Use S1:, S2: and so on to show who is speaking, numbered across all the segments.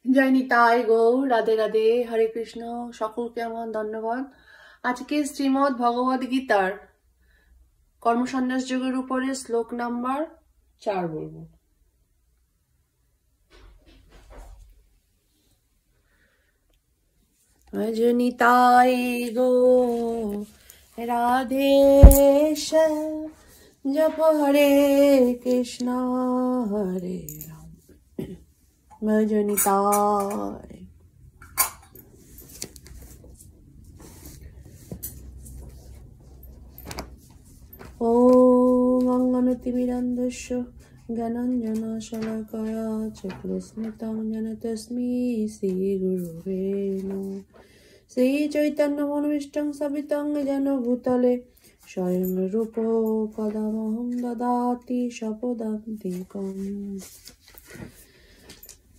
S1: জয় নিতাই গৌর, রাধে রাধে, হরে কৃষ্ণ। সকলকে আমার ধন্যবাদ। আজকে শ্রীমদ্ ভগবদ গীতার কর্মসন্ন্যাস যোগের উপরে শ্লোক নাম্বার 4 বলবো। আজ নিতাই গৌর রাধে শ্যাম, জপ হরে কৃষ্ণ হরে রাম, আজ নিতাই। ওম অজ্ঞানতিমিরান্ধস্য জ্ঞানাঞ্জনশলাকয়া চক্ষুস্মিলিतं येन তস্मै শ্রীগুরুবে নমঃ। শ্রীচৈতন্যমনোভীষ্টং স্থাপিतं येन ভূতলে স্বয়ং রূপ কদামহং দদাতি স্বপদান্তিকम्।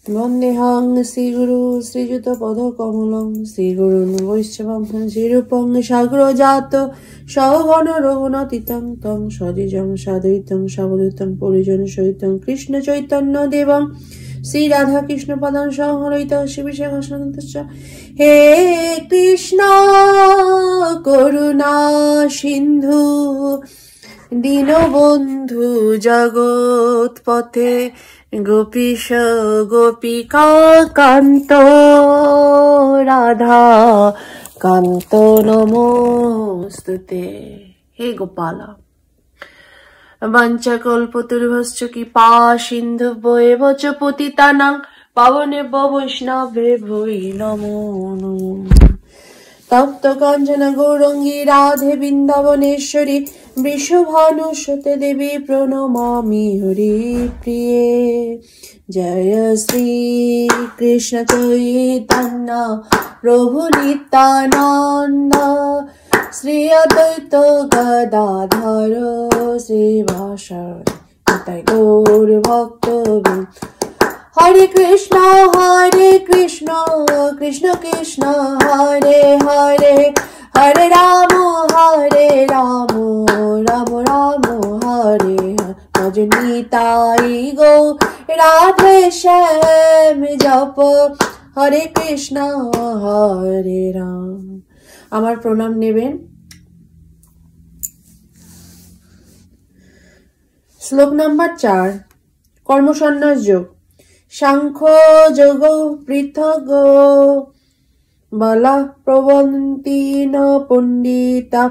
S1: বন্দেহং শ্রীগুরু শ্রীযুতপদকমলং শ্রীগুরুং বৈষ্ণবং শ্রীরূপং সাগ্রজাত সঘন রঘুনাথিতং তং সদ্বিজং সাদ্বৈতং সাবধূতং পরিজন সহিতং কৃষ্ণ চৈতন্য দেবং শ্রী রাধা কৃষ্ণ পদাং সংহরিত শিবিশেখস্য। হে কৃষ্ণ করুণা সিন্ধু দীনবন্ধু জগৎ পথে গোপীশ গোপিকা কান্ত রাধা কান্ত নমস্তুতে। হে গোপালা বাঞ্ছাকল্পতরুভশ্চ কৃপা সিন্ধুভ্যেব চ পতিতানাং পাবনেভ্যো বৈষ্ণবেভ্যো নমো নমঃ। তপ্ত কাঞ্চন গৌরাঙ্গী রাধে বৃন্দাবনেশ্বরী বৃষভানুসুতে দেবী প্রণমামি হরি প্রিয়ে। জয় শ্রী কৃষ্ণ চৈতন্য প্রভু নিত্যানন্দ শ্রী অদ্বৈত গদাধর শ্রীবাসাদি গৌর ভক্তবৃন্দ। হরে কৃষ্ণ কৃষ্ণ কৃষ্ণ হরে হরে, হরে রাম রাম রাম হরে হরে। ভজ নিতাই গৌর রাধে শ্যাম, জপ হরে কৃষ্ণ হরে রাম। আমার প্রণাম নেবেন। শ্লোক নাম্বার 4, কর্মসন্ন্যাস যোগ। সাংখ্য যোগ পৃথগ বলা প্রবন্তি ন পণ্ডিতা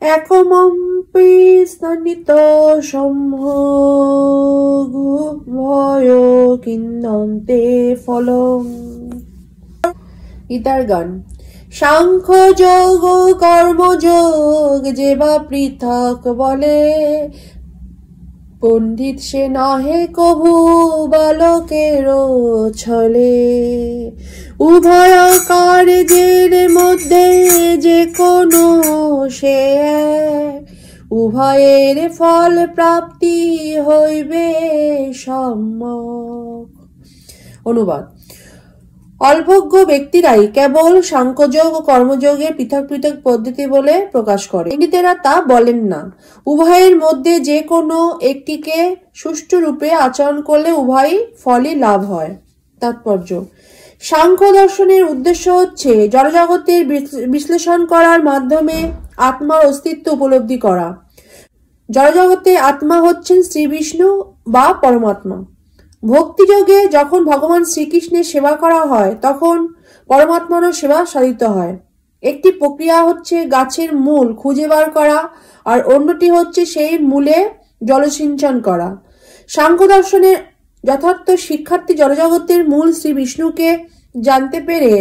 S1: একমম্পি স্থানিত সম্ভোগু ভয় কিন্দন্তে ফলম। গীতার গান। সাংখ্য যোগ কর্মযোগ যে বা পৃথক বলে, পণ্ডিত সে নহে কভু বালকের ছলে। উভয় কার্যের মধ্যে যে কোনো সে এক, উভয়ের ফল প্রাপ্তি হইবে সম্যক। অনুবাদ। অল্পজ্ঞ ব্যক্তিরাই কেবল সাংখ্যযোগ ও কর্মযোগের পৃথক পৃথক পদ্ধতি বলে প্রকাশ করে, পণ্ডিতেরা তা বলেন না। উভয়ের মধ্যে যে কোনো একটিকে সুষ্ঠু রূপে আচরণ করলে উভয় ফলই লাভ হয়। তাৎপর্য। সাংখ্য দর্শনের উদ্দেশ্য হচ্ছে জড়জগতের বিশ্লেষণ করার মাধ্যমে আত্মার অস্তিত্ব উপলব্ধি করা। জড়জগতে আত্মা হচ্ছেন শ্রী বিষ্ণু বা পরমাত্মা। ভক্তিযোগে যখন ভগবান শ্রীকৃষ্ণের সেবা করা হয় তখন পরমাত্মারও সেবা সাধিত হয়। একটি প্রক্রিয়া হচ্ছে গাছের মূল খুঁজে বার করা, আর অন্যটি হচ্ছে সেই মূলে জলসিঞ্চন করা। সাংখ্য দর্শনের যথার্থ শিক্ষার্থী জড়জগতের মূল শ্রী বিষ্ণুকে জানতে পেরে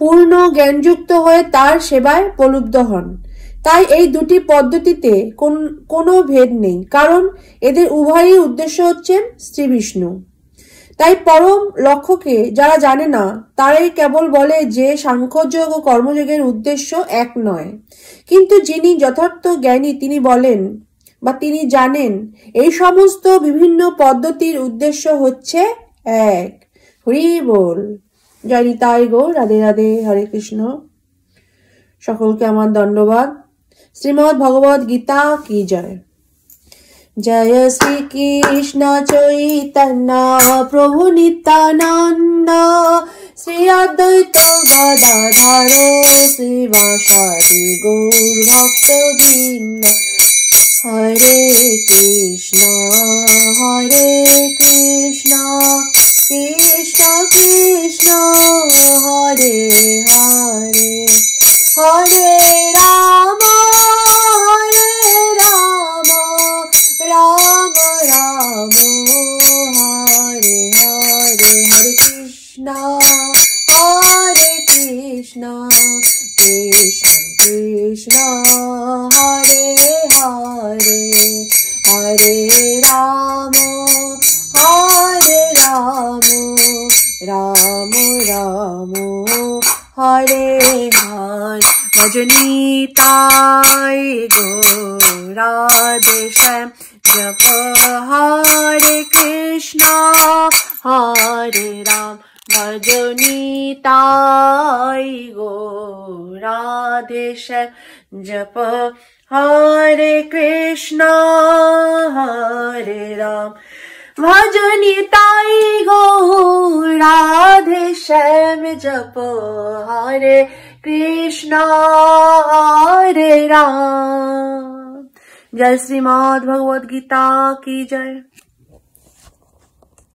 S1: পূর্ণ জ্ঞানযুক্ত হয়ে তার সেবায় প্রলুব্ধ হন। তাই এই দুটি পদ্ধতিতে কোনো ভেদ নেই, কারণ এদের উভয়ই উদ্দেশ্য হচ্ছেন শ্রী বিষ্ণু। তাই পরম লক্ষ্যকে যারা জানে না তারাই কেবল বলে যে সাংখ্যযোগ ও কর্মযোগের উদ্দেশ্য এক নয়। কিন্তু যিনি যথার্থ জ্ঞানী তিনি বলেন বা তিনি জানেন এই সমস্ত বিভিন্ন পদ্ধতির উদ্দেশ্য হচ্ছে এক। হরি বল। জয় নিতাই গৌর, রাধে রাধে, হরে কৃষ্ণ। সকলকে আমার ধন্যবাদ। শ্রীমদ্ ভগবদ গীতা কি জয়। जय श्री कृष्ण चैतन्य प्रभु नित्यानंद श्री अद्वैत गदाधर श्रीवासादि गौर भक्तवृंद हरे कृष्ण कृष्ण कृष्ण हरे हरे हरे राम राम राम हरे हरे हरे कृष्ण कृष्ण कृष्ण हरे हरे हरे राम राम राम हरे हरे भजनी ताई राधे श्याम जप हरे कृष्णा हरे राम भजनी ताई राधे श्याम जप हरे कृष्णा हरे राम भजनी ताई राधे श्याम जप हरे कृष्णा हरे राम। जय श्रीमद् भगवद गीता की जय।